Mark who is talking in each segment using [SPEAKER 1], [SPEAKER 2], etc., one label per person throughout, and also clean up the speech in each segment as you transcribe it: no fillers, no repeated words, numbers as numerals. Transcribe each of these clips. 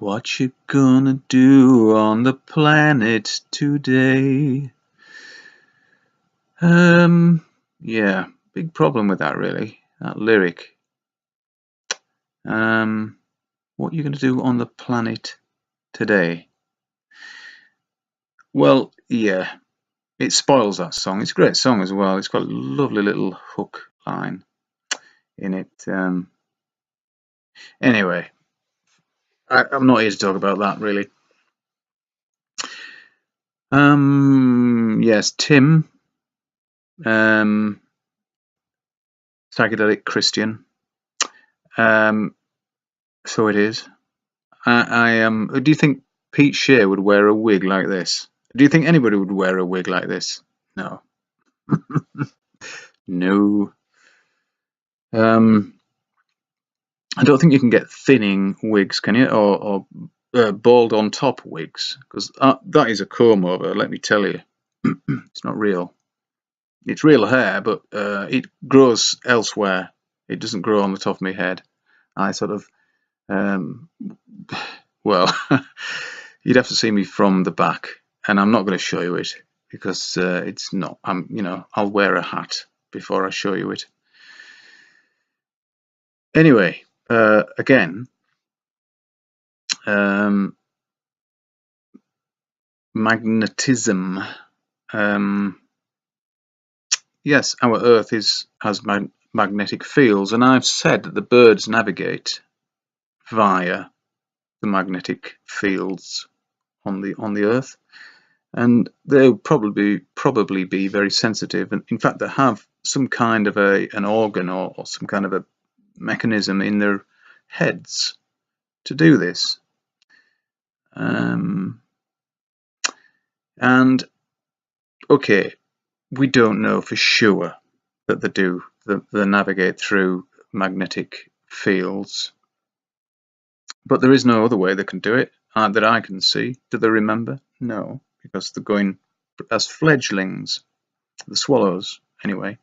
[SPEAKER 1] What you gonna do on the planet today? Yeah, big problem with that really, that lyric. What you gonna do on the planet today? Well, yeah, it spoils that song. It's a great song as well. It's got a lovely little hook line in it. Anyway, I'm not here to talk about that really. Yes, Tim, psychedelic Christian. So it is. Do you think Pete Shea would wear a wig like this? Do you think anybody would wear a wig like this? No. No. I don't think you can get thinning wigs, can you? Or bald on top wigs, because that is a comb over. Let me tell you, it's not real. It's real hair, but it grows elsewhere. It doesn't grow on the top of my head. I sort of, well, you'd have to see me from the back, and I'm not going to show you it because it's not. I'll wear a hat before I show you it. Anyway, again, magnetism. Yes, our Earth has magnetic fields, and I've said that the birds navigate via the magnetic fields on the Earth, and they'll probably be very sensitive. And in fact, they have some kind of an organ or some kind of a mechanism in their heads to do this. And okay, we don't know for sure that they do. They navigate through magnetic fields, but there is no other way they can do it that I can see. Do they remember? No, because they're going as fledglings, the swallows anyway,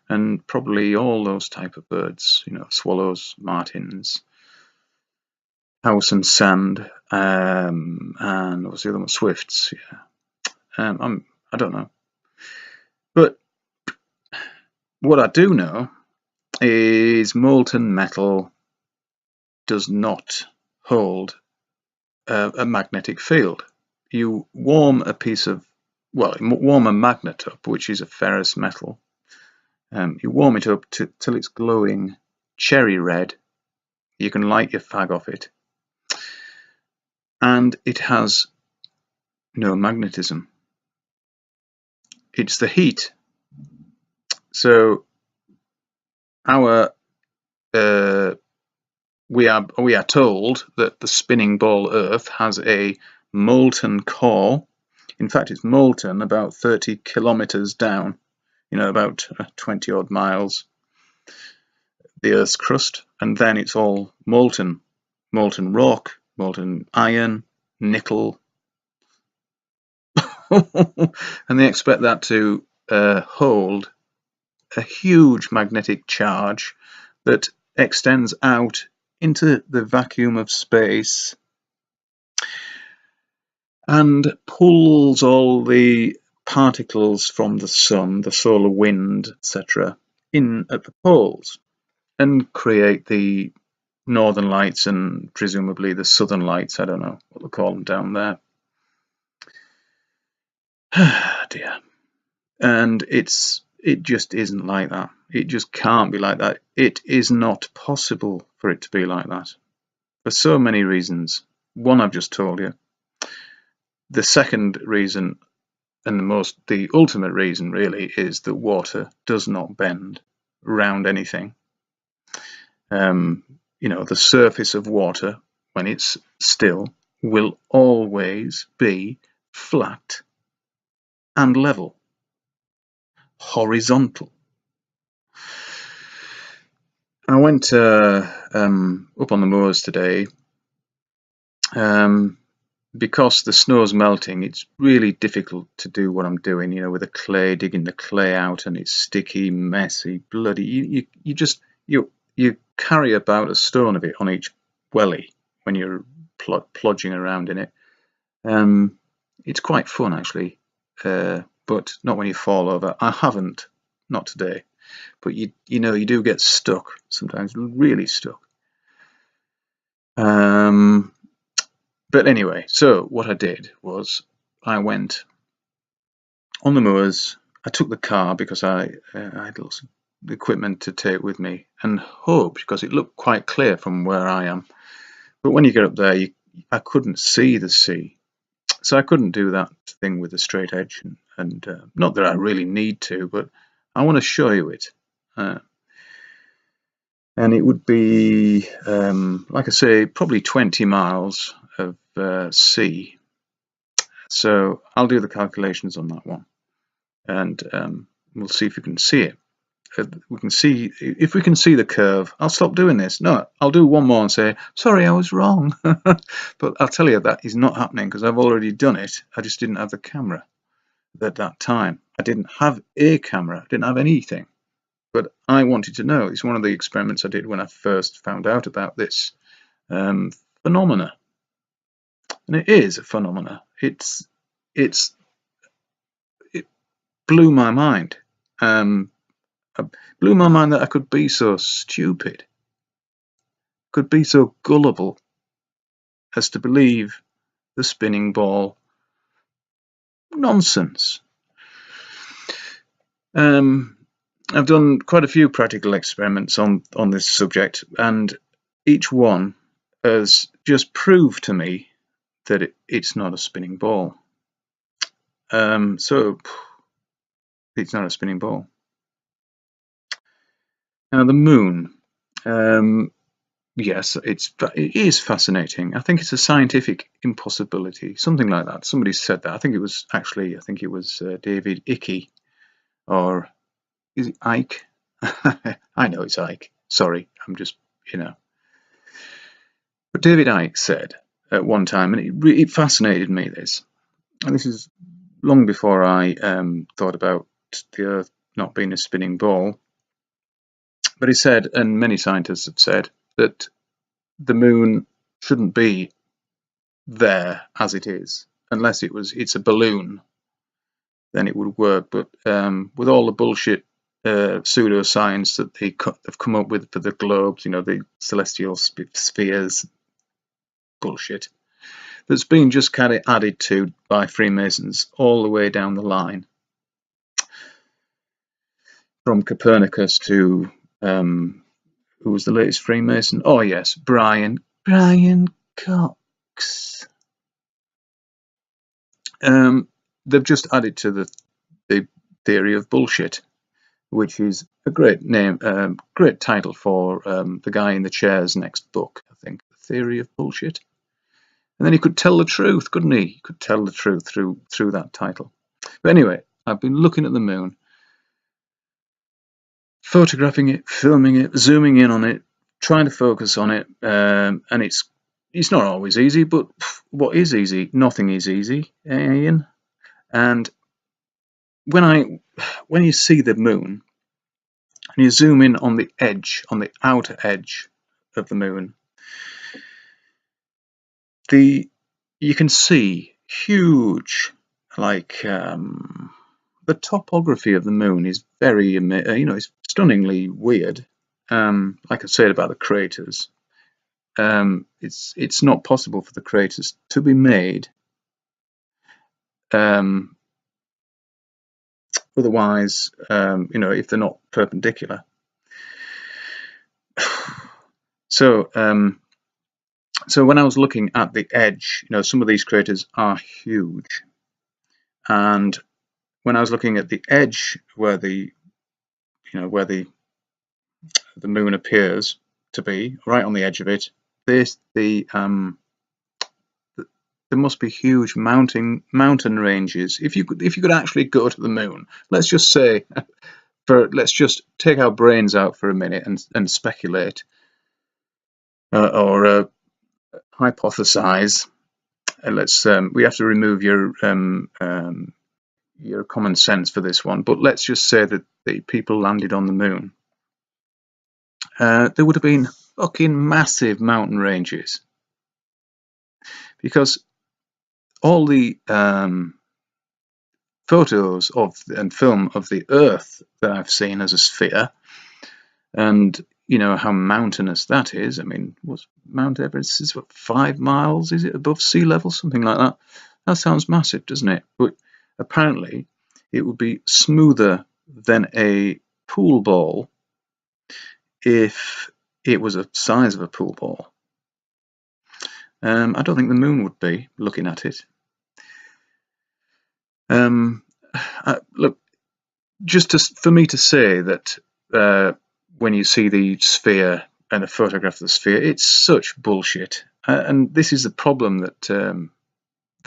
[SPEAKER 1] and probably all those type of birds, swallows, martins, house and sand, and what's the other one? Swifts. Yeah, I don't know, but what I do know is molten metal does not hold a magnetic field. You warm a warm a magnet up, which is a ferrous metal. You warm it up till it's glowing cherry red. You can light your fag off it, and it has no magnetism. It's the heat. So we are told that the spinning ball Earth has a molten core. In fact, it's molten about 30 kilometers down, about 20 odd miles, the Earth's crust, and then it's all molten rock, molten iron, nickel, and they expect that to hold a huge magnetic charge that extends out into the vacuum of space and pulls all the particles from the sun, the solar wind, etc., in at the poles and create the northern lights and presumably the southern lights. I don't know what they call them down there. Dear. And it just isn't like that. It just can't be like that. It is not possible for it to be like that for so many reasons. One I've just told you. The second reason, and the ultimate reason really, is that water does not bend around anything. The surface of water, when it's still, will always be flat and level, horizontal. I went up on the moors today. Because the snow's melting, it's really difficult to do what I'm doing, with the clay, digging the clay out, and it's sticky, messy, bloody. You carry about a stone of it on each welly when you're plodging around in it. It's quite fun actually, but not when you fall over. I haven't, not today, but you know you do get stuck sometimes, really stuck. But anyway, so what I did was I went on the moors. I took the car because I had lots of equipment to take with me, and hoped, because it looked quite clear from where I am. But when you get up there, I couldn't see the sea, so I couldn't do that thing with a straight edge. And not that I really need to, but I want to show you it. And it would be, like I say, probably 20 miles of sea. So I'll do the calculations on that one, and we'll see if we can see it. We can see, if we can see the curve, I'll stop doing this. No, I'll do one more and say, sorry, I was wrong. But I'll tell you that is not happening because I've already done it. I just didn't have the camera at that time. I didn't have a camera, I didn't have anything. But I wanted to know. It's one of the experiments I did when I first found out about this phenomena. And it is a phenomena. It blew my mind. It blew my mind that I could be so stupid, could be so gullible as to believe the spinning ball nonsense. I've done quite a few practical experiments on this subject, and each one has just proved to me that it's not a spinning ball. So it's not a spinning ball. Now the moon, yes, it is fascinating. I think it's a scientific impossibility, something like that. Somebody said that. I think it was David Icke, or is it Ike? I know it's Ike. Sorry, I'm just, But David Icke said at one time, and it fascinated me, this, and this is long before I thought about the Earth not being a spinning ball. But he said, and many scientists have said, that the moon shouldn't be there as it is, unless it's a balloon, then it would work. But with all the bullshit pseudoscience that they've come up with for the globes, the celestial spheres bullshit, that's been just kind of added to by Freemasons all the way down the line, from Copernicus to who was the latest Freemason? Oh yes, Brian Cox. They've just added to the theory of bullshit, which is a great name, great title for the guy in the chair's next book, I think, The Theory of Bullshit. And then he could tell the truth, couldn't he? He could tell the truth through that title. But anyway, I've been looking at the moon, photographing it, filming it, zooming in on it, trying to focus on it, and it's not always easy, but what is easy? Nothing is easy, Ian. And when you see the moon and you zoom in on the edge, on the outer edge of the moon, you can see huge, like the topography of the moon is very, it's stunningly weird. Like I said about the craters, it's not possible for the craters to be made otherwise, if they're not perpendicular. So when I was looking at the edge, some of these craters are huge, and when I was looking at the edge where the moon appears to be, right on the edge of it, there must be huge mountain ranges. If you could actually go to the moon, let's just say, let's just take our brains out for a minute and speculate, or hypothesize. We have to remove your common sense for this one, but let's just say that the people landed on the moon. There would have been fucking massive mountain ranges. because all the photos and film of the Earth that I've seen as a sphere, and how mountainous that is. I mean, what's Mount Everest? Is what, 5 miles? Is it above sea level? Something like that. That sounds massive, doesn't it? But apparently, it would be smoother than a pool ball if it was the size of a pool ball. I don't think the moon would be, looking at it. Look, just for me to say that when you see the sphere and a photograph of the sphere, it's such bullshit. And this is the problem that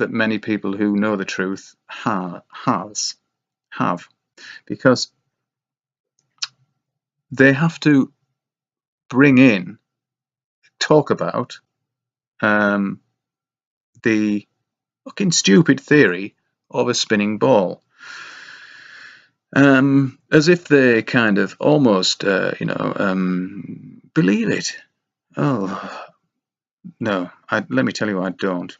[SPEAKER 1] many people who know the truth have, because they have to talk about the fucking stupid theory of a spinning ball. As if they kind of almost, believe it. Oh, no, let me tell you, I don't.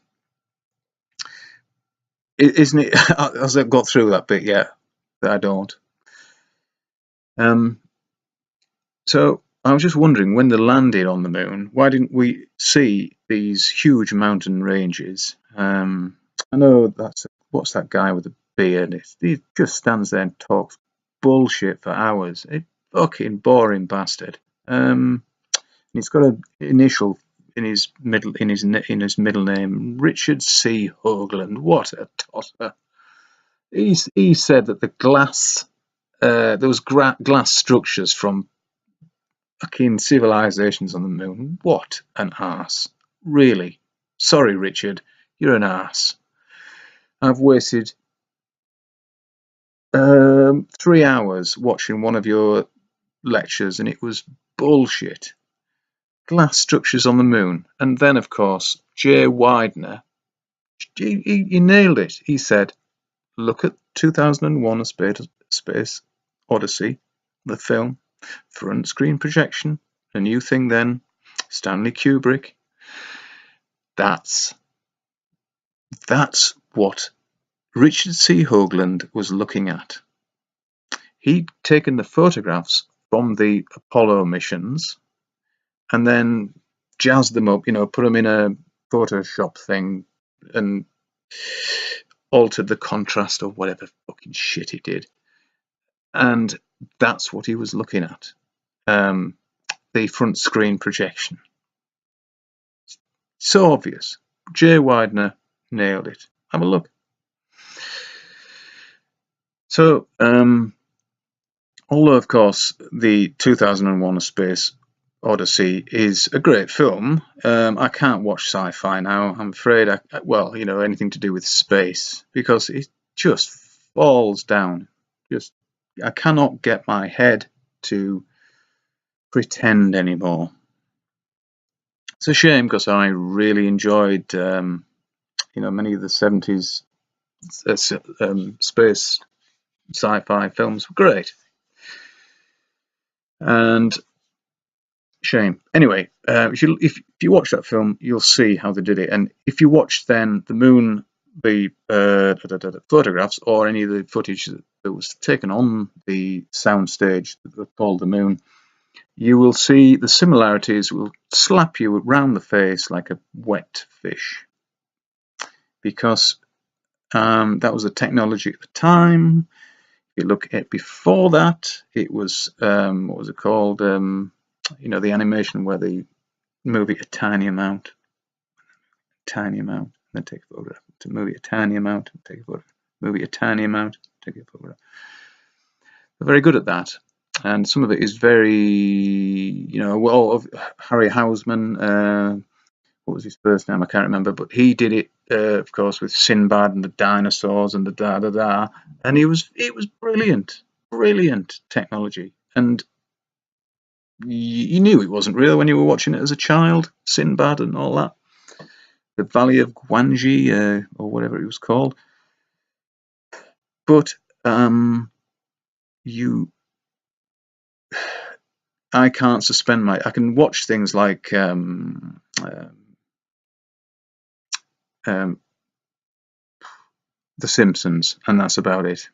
[SPEAKER 1] Isn't it, as I've got through that bit, yeah, that I don't. So I was just wondering, when they landed on the moon, why didn't we see these huge mountain ranges? I know what's that guy with the beard? He just stands there and talks bullshit for hours. A fucking boring bastard. He's got an initial in his middle name, Richard C. Hoagland. What a tosser! He said that the glass there was glass structures from fucking civilizations on the moon. What an arse! Really? Sorry, Richard, you're an arse. I've wasted 3 hours watching one of your lectures, and it was bullshit. Glass structures on the moon. And then, of course, Jay Weidner, he nailed it. He said, look at 2001: A Space Odyssey, the film, front screen projection, a new thing then, Stanley Kubrick. That's what Richard C. Hoagland was looking at. He'd taken the photographs from the Apollo missions and then jazzed them up, put them in a Photoshop thing and altered the contrast or whatever fucking shit he did. And that's what he was looking at. The front screen projection. So obvious. Jay Weidner nailed it. Have a look. So, although of course the 2001: A Space Odyssey is a great film, I can't watch sci-fi now. I'm afraid, anything to do with space, because it just falls down. I cannot get my head to pretend anymore. It's a shame, because I really enjoyed, many of the 70s space sci-fi films were great. And shame. Anyway, if you watch that film, you'll see how they did it. And if you watch then the moon, the photographs, or any of the footage that was taken on the soundstage called the moon, you will see the similarities will slap you round the face like a wet fish, because that was the technology at the time. If you look at before that, it was what was it called? The animation where they move it a tiny amount, and then take a photograph. To move it a tiny amount, and take a photograph. Move it a tiny amount, take a photograph. They're very good at that, and some of it is very, of Harry Houseman. What was his first name? I can't remember, but he did it, of course, with Sinbad and the dinosaurs and the da, and it was brilliant technology, and you knew it wasn't real when you were watching it as a child. Sinbad and all that, the Valley of Gwangi, or whatever it was called. But I can't suspend I can watch things like The Simpsons, and that's about it.